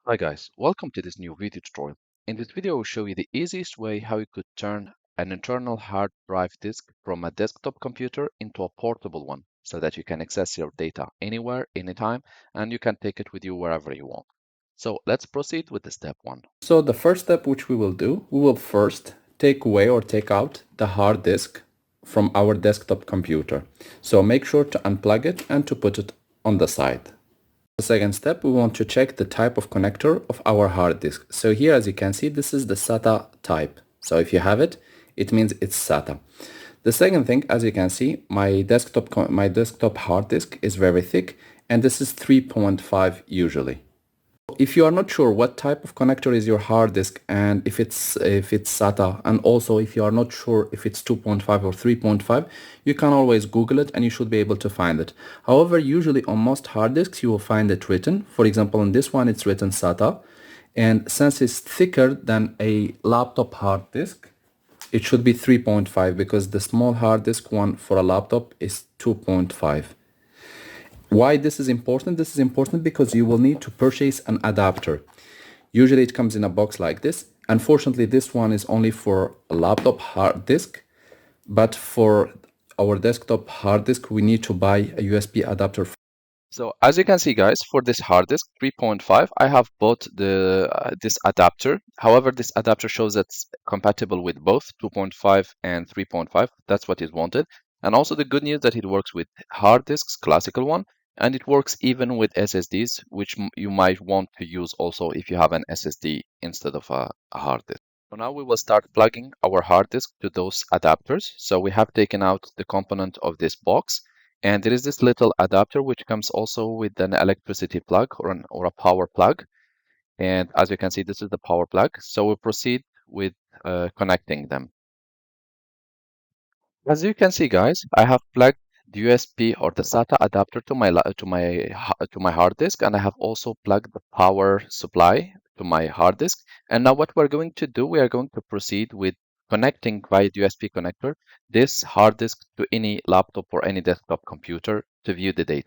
Hi guys, welcome to this new video tutorial. In this video, I'll show you the easiest way how you could turn an internal hard drive disk from a desktop computer into a portable one so that you can access your data anywhere, anytime, and you can take it with you wherever you want. So let's proceed with the step one. So the first step which we will do, we will first take away or take out the hard disk from our desktop computer. So make sure to unplug it and to put it on the side. The second step, we want to check the type of connector of our hard disk. So here, as you can see, this is the SATA type. So if you have it, it means it's SATA. The second thing, as you can see, my desktop hard disk is very thick, and this is 3.5 usually. If you are not sure what type of connector is your hard disk and if it's SATA, and also if you are not sure if it's 2.5 or 3.5, you can always Google it and you should be able to find it. However, usually on most hard disks you will find it written. For example, on this one it's written SATA, and since it's thicker than a laptop hard disk, it should be 3.5 because the small hard disk one for a laptop is 2.5. Why this is important? This is important because you will need to purchase an adapter. Usually it comes in a box like this. Unfortunately, this one is only for a laptop hard disk, but for our desktop hard disk, we need to buy a USB adapter. So as you can see guys, for this hard disk 3.5, I have bought this adapter. However, this adapter shows it's compatible with both 2.5 and 3.5. That's what is wanted. And also the good news that it works with hard disks, classical one, and it works even with SSDs, which you might want to use also if you have an SSD instead of a hard disk. So now we will start plugging our hard disk to those adapters. So we have taken out the component of this box, and there is this little adapter which comes also with an electricity plug or a power plug. And as you can see, this is the power plug. So we'll proceed with connecting them. As you can see, guys, I have plugged the USB or the SATA adapter to my hard disk, and I have also plugged the power supply to my hard disk. And now what we're going to do, we are going to proceed with connecting via the USB connector this hard disk to any laptop or any desktop computer to view the data.